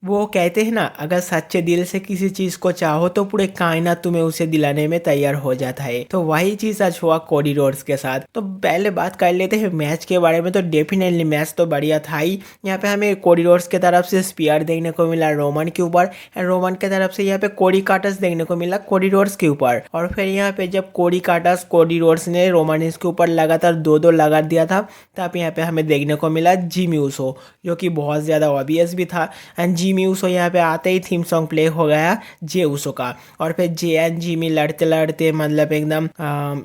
वो कहते हैं ना, अगर सच्चे दिल से किसी चीज को चाहो तो पूरे कायनात तुम्हें उसे दिलाने में तैयार हो जाता है। तो वही चीज आज हुआ कोडी रोड्स के साथ। तो पहले बात कर लेते हैं मैच के बारे में। तो डेफिनेटली मैच तो बढ़िया था ही। यहाँ पे हमें कोडी रोड्स की तरफ से स्पीयर देखने को मिला रोमन के ऊपर, एंड रोमन की तरफ से यहाँ पे कोडी काटस देखने को मिला कोडी रोड्स के ऊपर। और फिर यहाँ पे जब कोडी काटस कोडी रोड्स ने रोमानिस के ऊपर लगातार दो दो लगा दिया था, तब यहाँ पे हमें देखने को मिला जिमी ऊसो, जो कि बहुत ज़्यादा ऑबियस भी था। एंड जिमी ऊसो यहाँ पे आते ही थीम सॉन्ग प्ले हो गया जे ऊसो का। और फिर जे एंड जिमी लड़ते लड़ते मतलब एकदम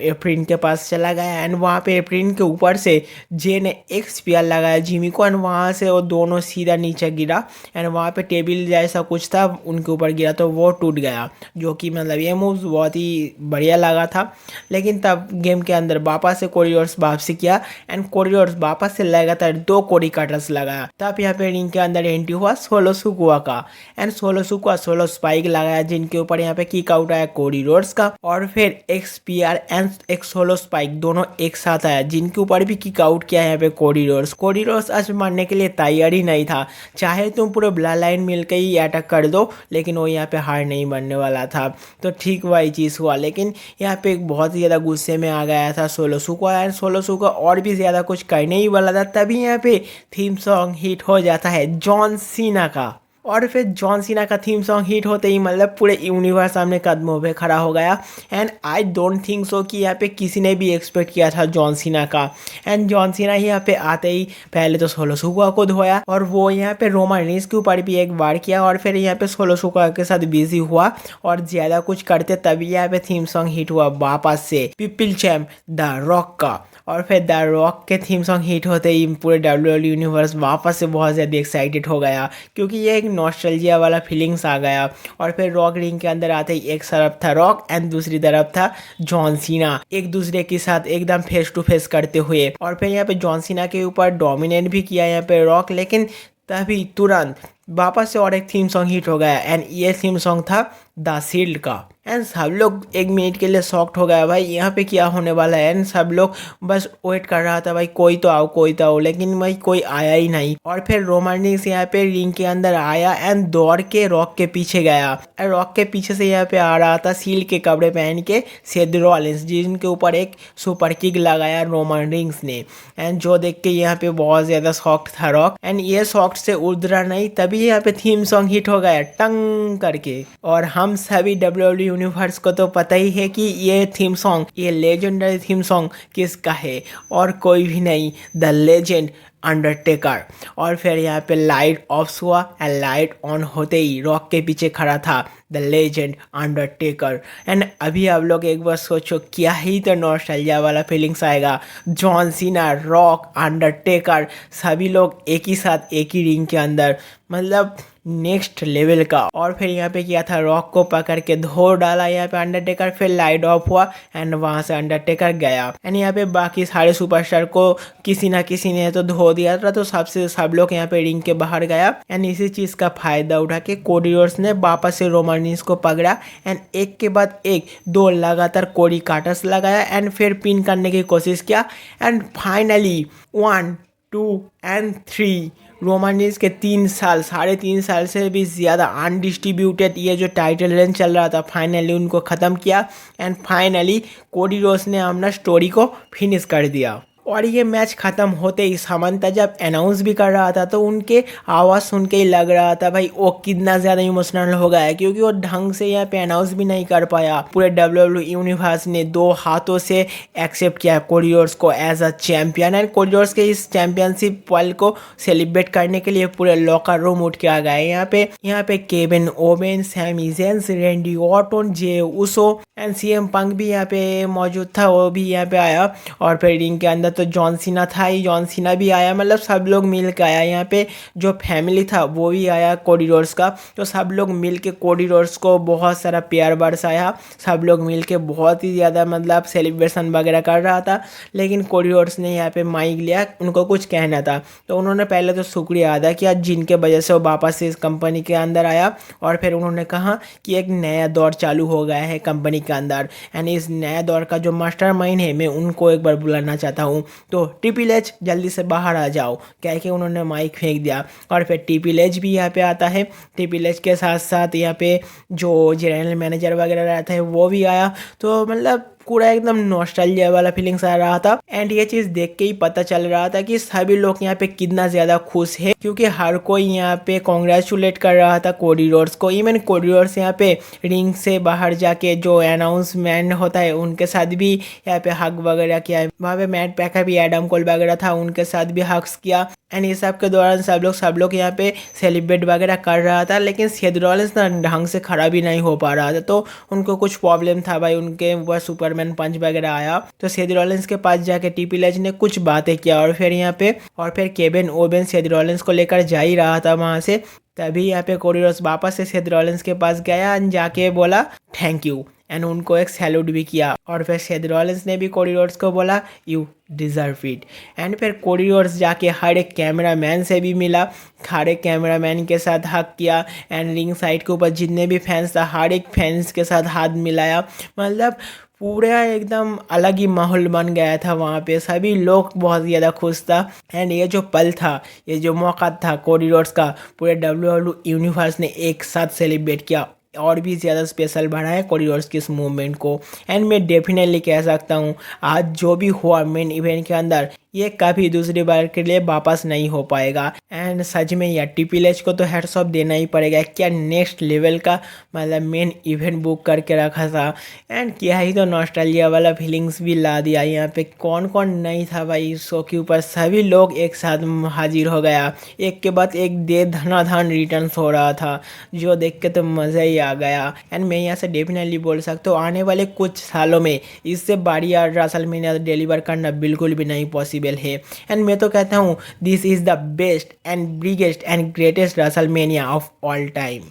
एप्रिन के पास चला गया, एंड वहाँ पे एप्रिन के ऊपर से जे ने एक स्पीयर लगाया जिमी को, एंड वहाँ से वो दोनों सीधा नीचे गिरा, एंड वहाँ पे टेबल जैसा कुछ था उनके ऊपर गिरा तो वो टूट गया। जो कि मतलब ये मूव बहुत ही बढ़िया लगा था। लेकिन तब गेम के अंदर वापस से कोरिडोर्स वापसी किया, एंड कोरिडोर्स वापस से लगातार दो कोडी काटर्स लगाया। तब यहाँ पे रिंग के अंदर एंट्री हुआ सोलो सुकुआ का, and solo Sukua solo spike लगाया, जिनके ऊपर यहाँ पे किक आउट आया कोरिडोर्स का। और फिर एक स्पीयर एंड एक सोलो स्पाइक दोनों एक साथ आया, जिनके ऊपर भी किक आउट किया यहाँ पे कोरिडोर्स। कोरिडोर्स आज मारने के लिए तैयार ही नहीं था। चाहे तुम पूरे ब्लड लाइन मिलकर ही अटैक कर दो, लेकिन वो यहाँ पे हार नहीं बनने वाला था। तो ठीक वही चीज़ हुआ। लेकिन यहाँ पे एक बहुत ही ज़्यादा गुस्से में आ गया था solo Sukua, and solo Sukua और भी ज़्यादा कुछ करने ही वाला था। तभी यहाँ पे थीम सॉन्ग हिट हो जाता है जॉन सीना का। और फिर जॉन सीना का थीम सॉन्ग हिट होते ही मतलब पूरे यूनिवर्स सामने कदमों पे खड़ा हो गया। And I don't think so कि यहाँ पे किसी ने भी एक्सपेक्ट किया था जॉन सीना का। एंड जॉन सीना ही यहाँ पे आते ही पहले तो सोलो सुकुआ को धोया, और वो यहाँ पे रोमन रेंस के ऊपर भी एक बार किया, और फिर यहाँ पे सोलो सुकुआ के साथ बिजी हुआ और ज़्यादा कुछ करते। तभी यहाँ पे थीम सॉन्ग हिट हुआ वापस से पीपल चैम्प द रॉक का। और फिर द रॉक के थीम सॉन्ग हिट होते ही पूरे डब्ल्यूडब्ल्यू यूनिवर्स वापस से बहुत ज़्यादा एक्साइटेड हो गया, क्योंकि ये एक नॉस्टैल्जिया वाला फीलिंग्स आ गया। और फिर रॉक रिंग के अंदर आते ही एक तरफ था रॉक एंड दूसरी तरफ था जॉन सीना, एक दूसरे के साथ एकदम फेस टू फेस करते हुए। और फिर यहाँ पे जॉन सीना के ऊपर डोमिनेट भी किया यहाँ पे रॉक, लेकिन तभी तुरंत वापस से और एक थीम सॉन्ग हिट हो गया, एंड ये थीम सॉन्ग था द शील्ड का। एंड सब लोग एक मिनट के लिए शॉक्ड हो गया, भाई यहाँ पे क्या होने वाला है। एंड सब लोग बस वेट कर रहा था, भाई कोई तो आओ कोई तो आओ, लेकिन भाई कोई आया ही नहीं। और फिर रोमन रेंस यहाँ पे रिंग के अंदर आया एंड दौड़ के रॉक के पीछे गया। रॉक के पीछे से यहाँ पे आ रहा था शील्ड के कपड़े पहन के सेथ रॉलिंस, जिनके ऊपर एक सुपर किक लगाया रोमन रेंस ने। एंड जो देख के यहाँ पे बहुत ज़्यादा शॉक्ड था रॉक, एंड ये शॉक्ड से उधरा नहीं, तभी यहाँ पे थीम सॉन्ग हिट हो गया टंग करके। और हम सभी डब्ल्यूडब्ल्यू यूनिवर्स को तो पता ही है कि ये थीम सॉन्ग, ये लेजेंडरी थीम सॉन्ग किसका है, और कोई भी नहीं, द लेजेंड अंडरटेकर। और फिर यहाँ पे लाइट ऑफ हुआ, एंड लाइट ऑन होते ही रॉक के पीछे खड़ा था द लेजेंड अंडरटेकर। एंड अभी आप लोग एक बार सोचो, क्या ही तो नॉस्टैल्जिया वाला फीलिंग्स आएगा। जॉन सीना, रॉक, अंडरटेकर सभी लोग एक ही साथ एक ही रिंग के अंदर, मतलब नेक्स्ट लेवल का। और फिर यहाँ पे किया था रॉक को पकड़ के धो डाला यहाँ पे अंडरटेकर। फिर लाइट ऑफ हुआ एंड वहाँ से अंडरटेकर गया, एंड यहाँ पे बाकी सारे सुपरस्टार को किसी ना किसी ने तो धो दिया था, तो सब लोग यहाँ पे रिंग के बाहर गया। एंड इसी चीज़ का फायदा उठा के कोडी रोड्स ने वापस से रोमन रेंस को पकड़ा, एंड एक के बाद एक दो लगातार कोडी काटर्स लगाया, एंड फिर पिन करने की कोशिश किया। And finally 1 2 and 3 Roman Reigns के 3 साल 3.5 साल से भी ज़्यादा अनडिस्ट्रीब्यूटेड ये जो टाइटल रेंज चल रहा था, फाइनली उनको ख़त्म किया। एंड फाइनली कोडी रोड्स ने अपना स्टोरी को फिनिश कर दिया। और ये मैच ख़त्म होते ही सामंता जब अनाउंस भी कर रहा था, तो उनके आवाज़ सुन के ही लग रहा था भाई वो कितना ज़्यादा इमोशनल हो गया है, क्योंकि वो ढंग से यहाँ पे अनाउंस भी नहीं कर पाया। पूरे डब्ल्यूडब्ल्यू यूनिवर्स ने 2 हाथों से एक्सेप्ट किया कोडी रोड्स को as a champion, and Cody Rhodes के इस चैम्पियनशिप पल को सेलिब्रेट करने के लिए पूरे लॉकर रूम उठ के आ गए। यहाँ पे Kevin Owen, Sami Zayn, Randy Orton, Jey Uso and CM Punk भी यहाँ पे मौजूद था, वो भी यहाँ पे आया। और फिर रिंग के अंदर तो जॉन सीना था ही, जॉन सीना भी आया, मतलब सब लोग मिल के आया। यहाँ पे जो फैमिली था वो भी आया कोडी रोड्स का, तो सब लोग मिल के कोडी रोड्स को बहुत सारा प्यार बरसाया। सब लोग मिल के बहुत ही ज़्यादा मतलब सेलिब्रेशन वगैरह कर रहा था। लेकिन कोडी रोड्स ने यहाँ पे माइक लिया, उनको कुछ कहना था, तो उन्होंने पहले तो शुक्रिया अदा किया जिनके वजह से वो वापस से इस कंपनी के अंदर आया। और फिर उन्होंने कहा कि एक नया दौर चालू हो गया है कंपनी के अंदर, एंड इस नया दौर का जो मास्टरमाइंड है मैं उनको एक बार बुलाना चाहता हूँ। हूँ, तो ट्रिपल एच जल्दी से बाहर आ जाओ, क्या कि उन्होंने माइक फेंक दिया। और फिर ट्रिपल एच भी यहाँ पे आता है। ट्रिपल एच के साथ साथ यहाँ पे जो जनरल मैनेजर वगैरह रहता है वो भी आया। तो मतलब पूरा एकदम नॉस्टैल्जिया वाला फीलिंग्स आ रहा था। एंड ये चीज़ देख के ही पता चल रहा था कि सभी लोग यहाँ पे कितना ज़्यादा खुश है, क्योंकि हर कोई यहाँ पे कॉन्ग्रेचुलेट कर रहा था कोडी रोड्स को। इवन कोडी रोड्स यहाँ पे रिंग से बाहर जाके जो अनाउंसमेंट होता है उनके साथ भी यहाँ पे हग वगैरह किया। वहाँ पे मैट पैकर भी, एडम कोल वगैरह था, उनके साथ भी हग्स किया। एंड इस सब के दौरान सब लोग यहाँ पे सेलिब्रेट वगैरह कर रहा था। लेकिन सेथ रॉलिंस ना ढंग से खड़ा भी नहीं हो पा रहा था, तो उनको कुछ प्रॉब्लम था भाई, उनके ऊपर सुपरमैन पंच वगैरह आया। तो सेथ रॉलिंस के पास जाके ट्रिपल एच ने कुछ बातें किया और फिर यहाँ पे केविन ओवेन सेथ रॉलिंस को लेकर जा ही रहा था वहाँ से। तभी यहाँ पे कोडी रोड्स वापस से सेथ रॉलिंस के पास गया एंड जाके बोला थैंक यू, एंड उनको एक सैल्यूट भी किया। और फिर सेथ रॉलिंस ने भी कोडी रोड्स को बोला यू डिजर्व इट। एंड फिर कोडी रोड्स जाके हर एक कैमरामैन से भी मिला, हर एक कैमरामैन के साथ हक किया। एंड रिंग साइड के ऊपर जितने भी फैंस था हर एक फैंस के साथ हाथ मिलाया। मतलब पूरा एकदम अलग ही माहौल बन गया था वहाँ पे, सभी लोग बहुत ज़्यादा खुश था। एंड ये जो पल था, ये जो मौका था कोडी रोड्स का, पूरे WWE यूनिवर्स ने एक साथ सेलिब्रेट किया और भी ज़्यादा स्पेशल बनाया कोडी रोड्स की इस मूवमेंट को। एंड मैं डेफिनेटली कह सकता हूँ आज जो भी हुआ मेन इवेंट के अंदर, ये कभी दूसरी बार के लिए वापस नहीं हो पाएगा। एंड सच में यार ट्रिपल एच को तो हेड्स ऑफ देना ही पड़ेगा, क्या नेक्स्ट लेवल का मतलब मेन इवेंट बुक करके रखा था। एंड क्या ही तो नॉस्टैल्जिया वाला फीलिंग्स भी ला दिया। यहाँ पे कौन कौन नहीं था भाई इस शो के ऊपर, सभी लोग एक साथ हाजिर हो गया, एक के बाद एक दे धनाधन रिटर्न्स हो रहा था, जो देख के तो मज़ा ही आ गया। एंड मैं यहाँ से डेफिनेटली बोल सकता हूँ आने वाले कुछ सालों में इससे बड़ी रेसलमेनिया डिलीवर करना बिल्कुल भी नहीं पॉसिबल है। एंड मैं तो कहता हूँ this is the best and biggest and greatest WrestleMania of all time.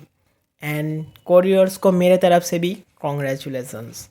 And Cody Rhodes को मेरे तरफ से भी कॉन्ग्रेचुलेशंस।